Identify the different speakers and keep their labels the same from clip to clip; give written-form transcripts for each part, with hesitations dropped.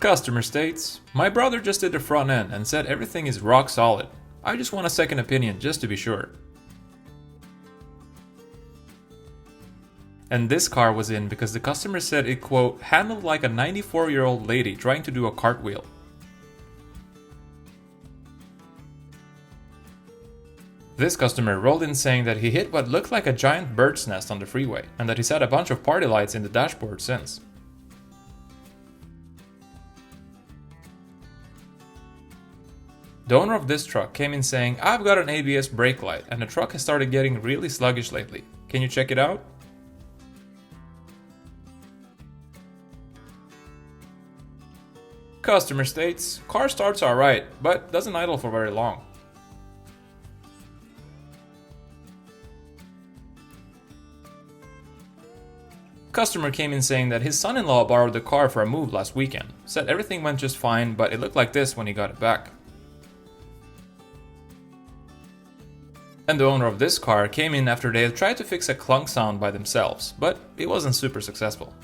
Speaker 1: Customer states, my brother just did the front end and said everything is rock solid. I just want a second opinion just to be sure. And this car was in because the customer said it, quote, handled like a 94-year-old lady trying to do a cartwheel. This customer rolled in saying that he hit what looked like a giant bird's nest on the freeway, and that he's had a bunch of party lights in the dashboard since. The owner of this truck came in saying, I've got an ABS brake light and the truck has started getting really sluggish lately. Can you check it out? Customer states, car starts alright, but doesn't idle for very long. Customer came in saying that his son-in-law borrowed the car for a move last weekend. Said everything went just fine, but it looked like this when he got it back. And the owner of this car came in after they had tried to fix a clunk sound by themselves, but it wasn't super successful.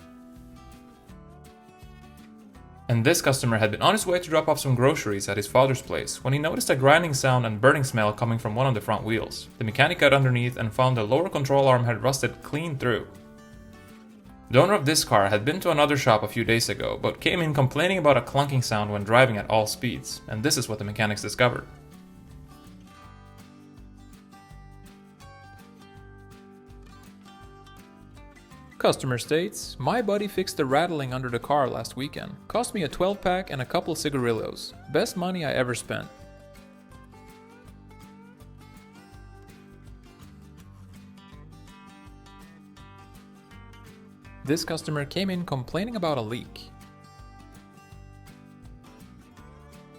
Speaker 1: And this customer had been on his way to drop off some groceries at his father's place when he noticed a grinding sound and burning smell coming from one of the front wheels. The mechanic got underneath and found the lower control arm had rusted clean through. The owner of this car had been to another shop a few days ago, but came in complaining about a clunking sound when driving at all speeds, and this is what the mechanics discovered. Customer states, my buddy fixed the rattling under the car last weekend. Cost me a 12-pack and a couple cigarillos. Best money I ever spent. This customer came in complaining about a leak.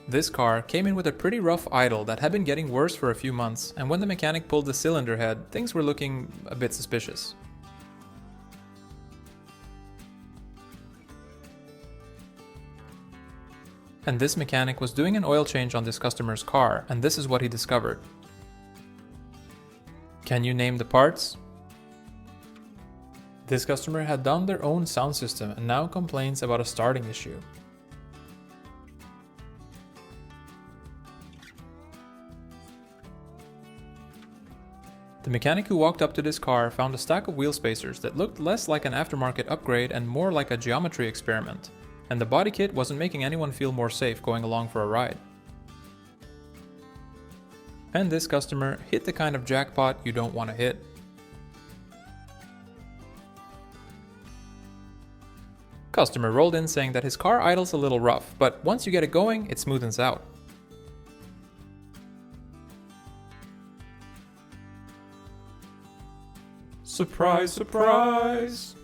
Speaker 1: This car came in with a pretty rough idle that had been getting worse for a few months, and when the mechanic pulled the cylinder head, things were looking a bit suspicious. And this mechanic was doing an oil change on this customer's car, and this is what he discovered. Can you name the parts? This customer had done their own sound system and now complains about a starting issue. The mechanic who walked up to this car found a stack of wheel spacers that looked less like an aftermarket upgrade and more like a geometry experiment, and the body kit wasn't making anyone feel more safe going along for a ride. And this customer hit the kind of jackpot you don't want to hit. Customer rolled in saying that his car idles a little rough, but once you get it going, it smoothens out. Surprise, surprise!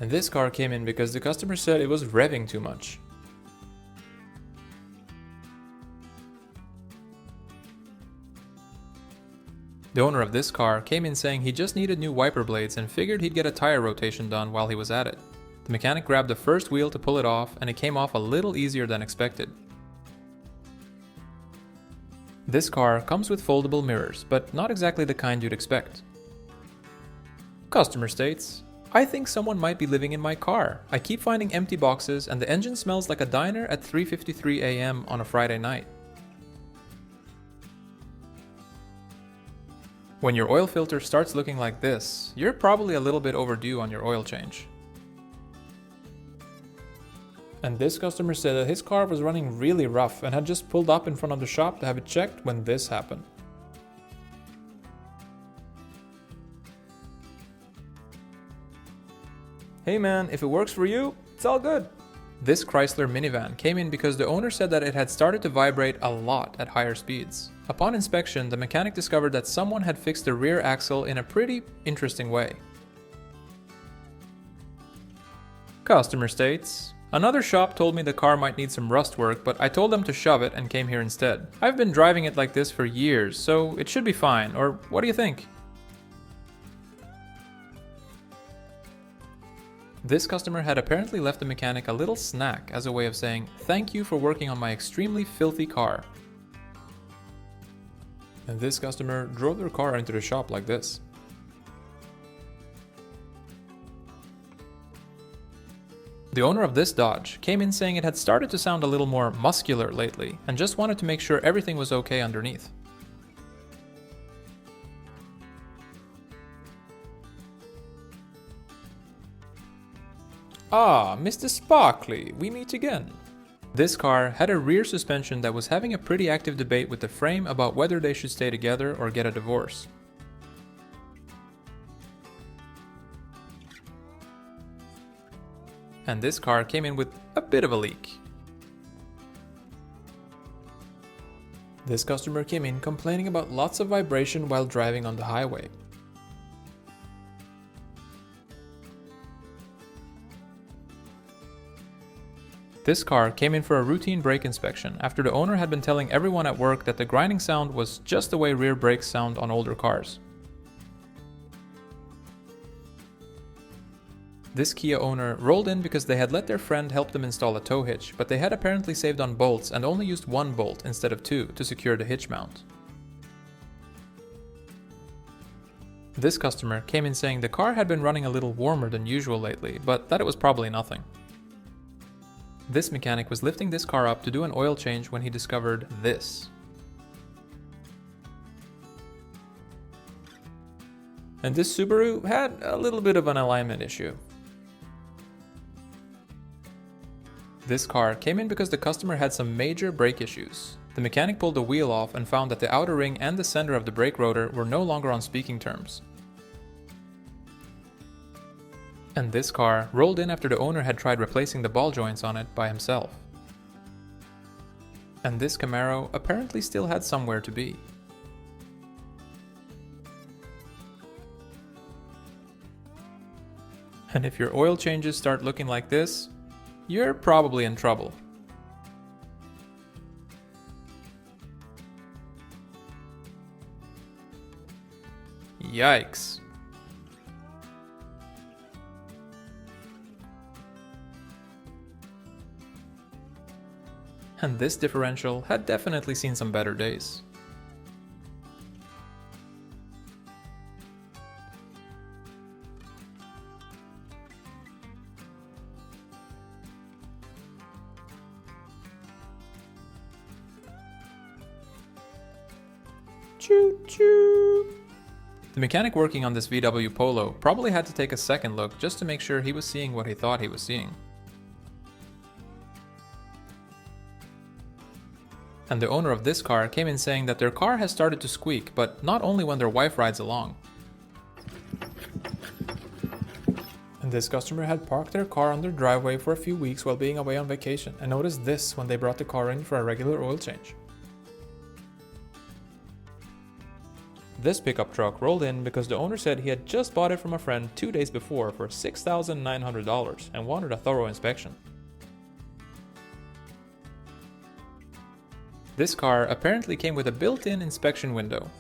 Speaker 1: And this car came in because the customer said it was revving too much. The owner of this car came in saying he just needed new wiper blades and figured he'd get a tire rotation done while he was at it. The mechanic grabbed the first wheel to pull it off, and it came off a little easier than expected. This car comes with foldable mirrors, but not exactly the kind you'd expect. Customer states, I think someone might be living in my car. I keep finding empty boxes and the engine smells like a diner at 3:53 a.m. on a Friday night. When your oil filter starts looking like this, you're probably a little bit overdue on your oil change. And this customer said that his car was running really rough and had just pulled up in front of the shop to have it checked when this happened. Hey man, if it works for you, it's all good. This Chrysler minivan came in because the owner said that it had started to vibrate a lot at higher speeds. Upon inspection, the mechanic discovered that someone had fixed the rear axle in a pretty interesting way. Customer states, another shop told me the car might need some rust work, but I told them to shove it and came here instead. I've been driving it like this for years, so it should be fine, or what do you think? This customer had apparently left the mechanic a little snack as a way of saying, thank you for working on my extremely filthy car. And this customer drove their car into the shop like this. The owner of this Dodge came in saying it had started to sound a little more muscular lately and just wanted to make sure everything was okay underneath. Ah, Mr. Sparkley, we meet again. This car had a rear suspension that was having a pretty active debate with the frame about whether they should stay together or get a divorce. And this car came in with a bit of a leak. This customer came in complaining about lots of vibration while driving on the highway. This car came in for a routine brake inspection after the owner had been telling everyone at work that the grinding sound was just the way rear brakes sound on older cars. This Kia owner rolled in because they had let their friend help them install a tow hitch, but they had apparently saved on bolts and only used one bolt instead of two to secure the hitch mount. This customer came in saying the car had been running a little warmer than usual lately, but that it was probably nothing. This mechanic was lifting this car up to do an oil change when he discovered this. And this Subaru had a little bit of an alignment issue. This car came in because the customer had some major brake issues. The mechanic pulled the wheel off and found that the outer ring and the center of the brake rotor were no longer on speaking terms. And this car rolled in after the owner had tried replacing the ball joints on it by himself. And this Camaro apparently still had somewhere to be. And if your oil changes start looking like this, you're probably in trouble. Yikes. And this differential had definitely seen some better days. Choo choo! The mechanic working on this VW Polo probably had to take a second look just to make sure he was seeing what he thought he was seeing. And the owner of this car came in saying that their car has started to squeak, but not only when their wife rides along. And this customer had parked their car on their driveway for a few weeks while being away on vacation and noticed this when they brought the car in for a regular oil change. This pickup truck rolled in because the owner said he had just bought it from a friend 2 days before for $6,900 and wanted a thorough inspection. This car apparently came with a built-in inspection window.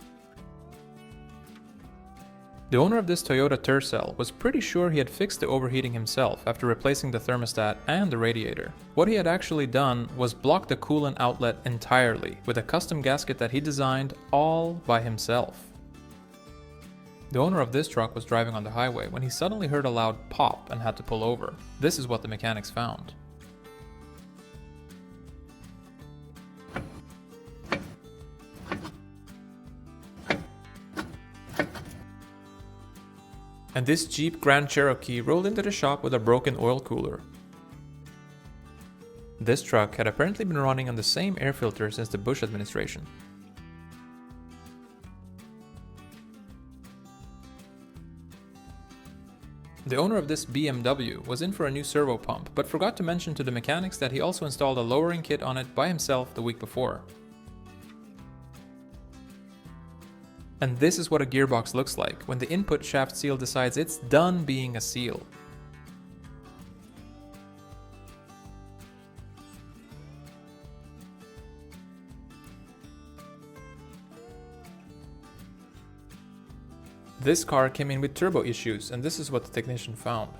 Speaker 1: The owner of this Toyota Tercel was pretty sure he had fixed the overheating himself after replacing the thermostat and the radiator. What he had actually done was block the coolant outlet entirely with a custom gasket that he designed all by himself. The owner of this truck was driving on the highway when he suddenly heard a loud pop and had to pull over. This is what the mechanics found. And this Jeep Grand Cherokee rolled into the shop with a broken oil cooler. This truck had apparently been running on the same air filter since the Bush administration. The owner of this BMW was in for a new servo pump, but forgot to mention to the mechanics that he also installed a lowering kit on it by himself the week before. And this is what a gearbox looks like when the input shaft seal decides it's done being a seal. This car came in with turbo issues, and this is what the technician found.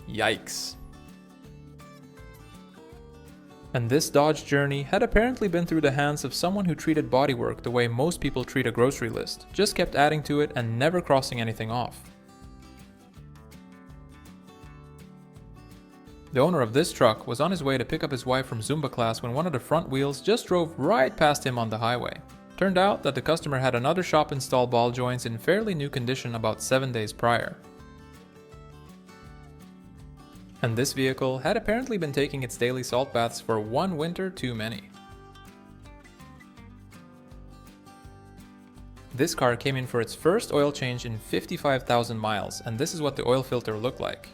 Speaker 1: Yikes. And this Dodge Journey had apparently been through the hands of someone who treated bodywork the way most people treat a grocery list, just kept adding to it and never crossing anything off. The owner of this truck was on his way to pick up his wife from Zumba class when one of the front wheels just drove right past him on the highway. Turned out that the customer had another shop install ball joints in fairly new condition about 7 days prior. And this vehicle had apparently been taking its daily salt baths for one winter too many. This car came in for its first oil change in 55,000 miles, and this is what the oil filter looked like.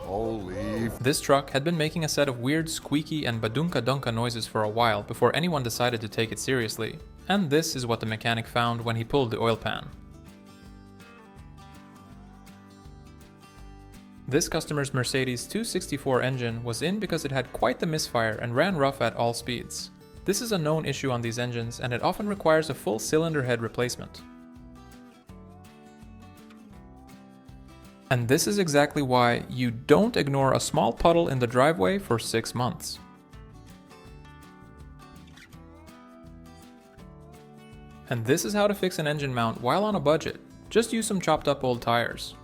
Speaker 2: Holy.
Speaker 1: This truck had been making a set of weird squeaky and badunka-dunka noises for a while before anyone decided to take it seriously, and this is what the mechanic found when he pulled the oil pan. This customer's Mercedes 264 engine was in because it had quite the misfire and ran rough at all speeds. This is a known issue on these engines, and it often requires a full cylinder head replacement. And this is exactly why you don't ignore a small puddle in the driveway for 6 months. And this is how to fix an engine mount while on a budget. Just use some chopped up old tires.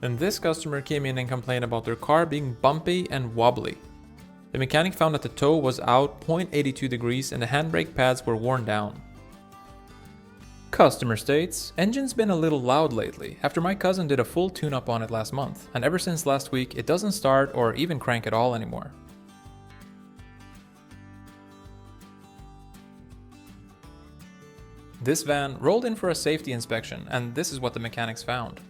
Speaker 1: And this customer came in and complained about their car being bumpy and wobbly. The mechanic found that the toe was out 0.82 degrees and the handbrake pads were worn down. Customer states, engine's been a little loud lately after my cousin did a full tune-up on it last month, and ever since last week it doesn't start or even crank at all anymore. This van rolled in for a safety inspection, and this is what the mechanics found.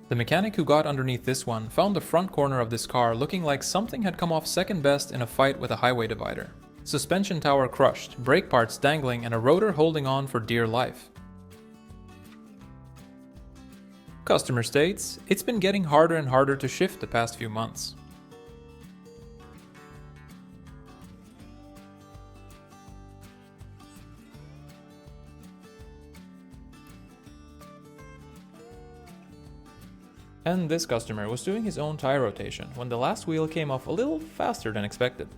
Speaker 1: The mechanic who got underneath this one found the front corner of this car looking like something had come off second best in a fight with a highway divider. Suspension tower crushed, brake parts dangling, and a rotor holding on for dear life. Customer states, it's been getting harder and harder to shift the past few months. And this customer was doing his own tire rotation when the last wheel came off a little faster than expected.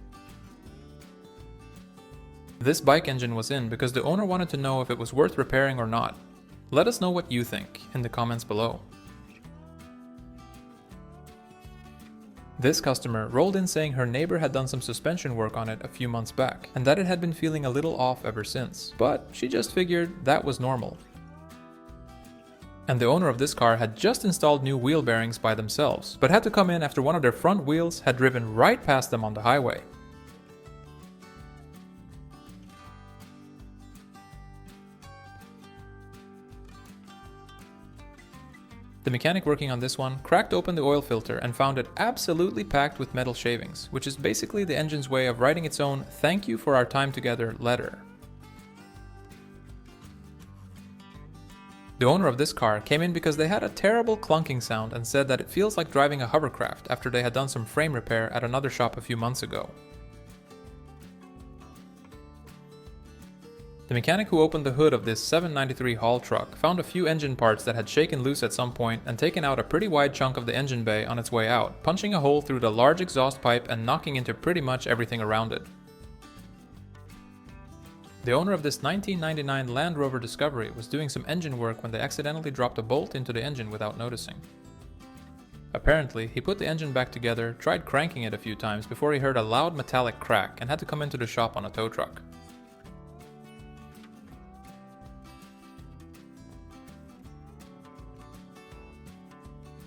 Speaker 1: This bike engine was in because the owner wanted to know if it was worth repairing or not. Let us know what you think in the comments below. This customer rolled in saying her neighbor had done some suspension work on it a few months back and that it had been feeling a little off ever since, but she just figured that was normal. And the owner of this car had just installed new wheel bearings by themselves, but had to come in after one of their front wheels had driven right past them on the highway. The mechanic working on this one cracked open the oil filter and found it absolutely packed with metal shavings, which is basically the engine's way of writing its own "thank you for our time together" letter. The owner of this car came in because they had a terrible clunking sound and said that it feels like driving a hovercraft after they had done some frame repair at another shop a few months ago. The mechanic who opened the hood of this 793 haul truck found a few engine parts that had shaken loose at some point and taken out a pretty wide chunk of the engine bay on its way out, punching a hole through the large exhaust pipe and knocking into pretty much everything around it. The owner of this 1999 Land Rover Discovery was doing some engine work when they accidentally dropped a bolt into the engine without noticing. Apparently, he put the engine back together, tried cranking it a few times before he heard a loud metallic crack and had to come into the shop on a tow truck.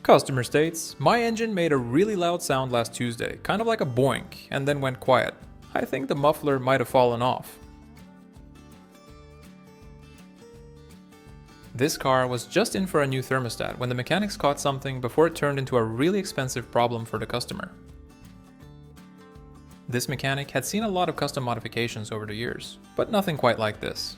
Speaker 1: Customer states, my engine made a really loud sound last Tuesday, kind of like a boink, and then went quiet. I think the muffler might have fallen off. This car was just in for a new thermostat when the mechanics caught something before it turned into a really expensive problem for the customer. This mechanic had seen a lot of custom modifications over the years, but nothing quite like this.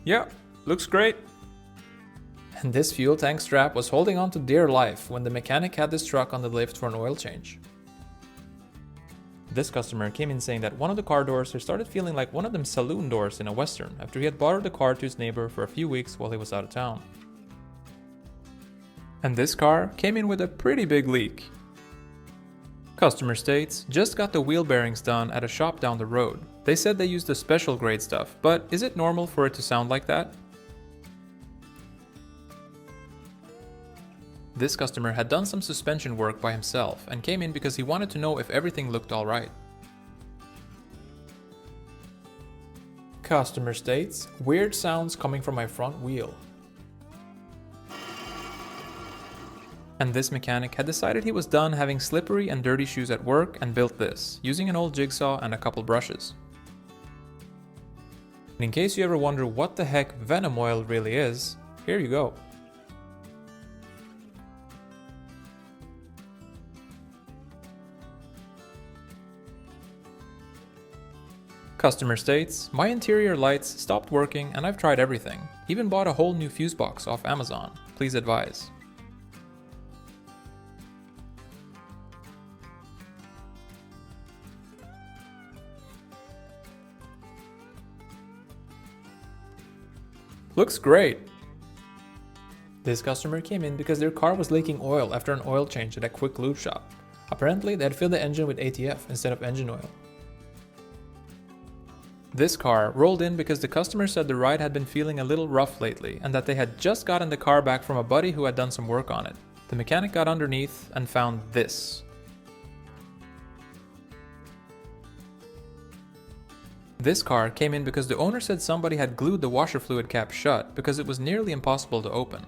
Speaker 1: Yeah, looks great. And this fuel tank strap was holding on to dear life when the mechanic had this truck on the lift for an oil change. This customer came in saying that one of the car doors had started feeling like one of them saloon doors in a western after he had borrowed the car to his neighbor for a few weeks while he was out of town. And this car came in with a pretty big leak. Customer states, just got the wheel bearings done at a shop down the road. They said they used the special grade stuff, but is it normal for it to sound like that? This customer had done some suspension work by himself and came in because he wanted to know if everything looked alright. Customer states, weird sounds coming from my front wheel. And this mechanic had decided he was done having slippery and dirty shoes at work and built this, using an old jigsaw and a couple brushes. And in case you ever wonder what the heck venom oil really is, here you go. Customer states, my interior lights stopped working and I've tried everything. Even bought a whole new fuse box off Amazon. Please advise. Looks great. This customer came in because their car was leaking oil after an oil change at a quick lube shop. Apparently, they had filled the engine with ATF instead of engine oil. This car rolled in because the customer said the ride had been feeling a little rough lately and that they had just gotten the car back from a buddy who had done some work on it. The mechanic got underneath and found this. This car came in because the owner said somebody had glued the washer fluid cap shut because it was nearly impossible to open.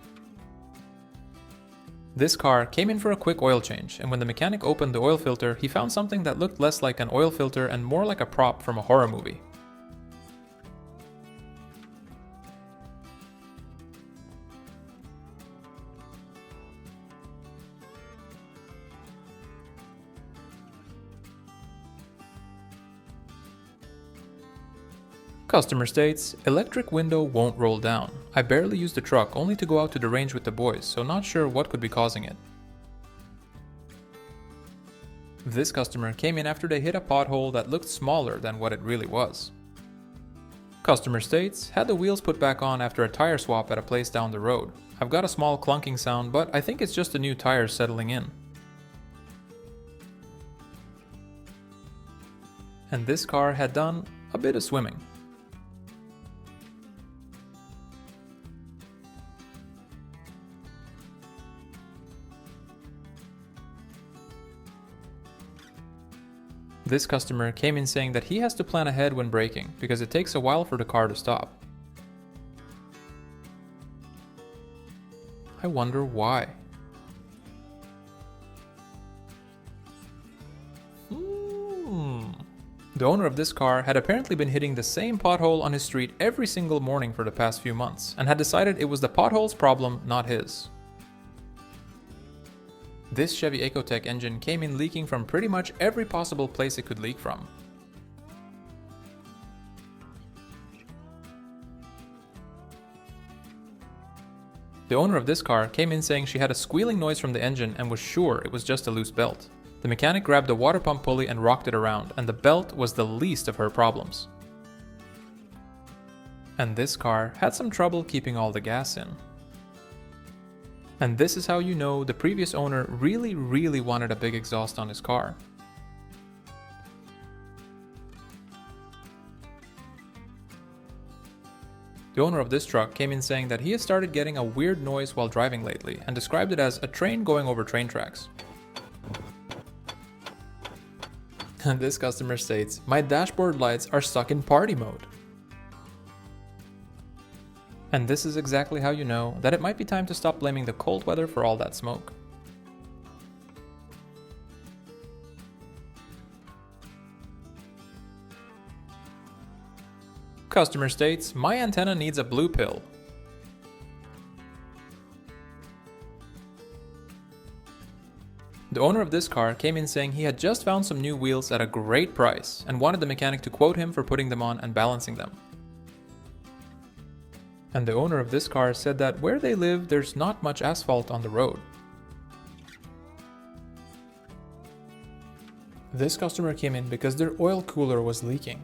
Speaker 1: This car came in for a quick oil change, and when the mechanic opened the oil filter, he found something that looked less like an oil filter and more like a prop from a horror movie. Customer states, electric window won't roll down. I barely use the truck only to go out to the range with the boys, so not sure what could be causing it. This customer came in after they hit a pothole that looked smaller than what it really was. Customer states, had the wheels put back on after a tire swap at a place down the road. I've got a small clunking sound, but I think it's just the new tires settling in. And this car had done a bit of swimming. This customer came in saying that he has to plan ahead when braking because it takes a while for the car to stop. I wonder why. The owner of this car had apparently been hitting the same pothole on his street every single morning for the past few months and had decided it was the pothole's problem, not his. This Chevy Ecotec engine came in leaking from pretty much every possible place it could leak from. The owner of this car came in saying she had a squealing noise from the engine and was sure it was just a loose belt. The mechanic grabbed the water pump pulley and rocked it around, and the belt was the least of her problems. And this car had some trouble keeping all the gas in. And this is how you know the previous owner really wanted a big exhaust on his car. The owner of this truck came in saying that he has started getting a weird noise while driving lately and described it as a train going over train tracks. And this customer states, my dashboard lights are stuck in party mode. And this is exactly how you know that it might be time to stop blaming the cold weather for all that smoke. Customer states, my antenna needs a blue pill. The owner of this car came in saying he had just found some new wheels at a great price and wanted the mechanic to quote him for putting them on and balancing them. And the owner of this car said that where they live, there's not much asphalt on the road.
Speaker 2: This customer came in because their oil cooler was leaking.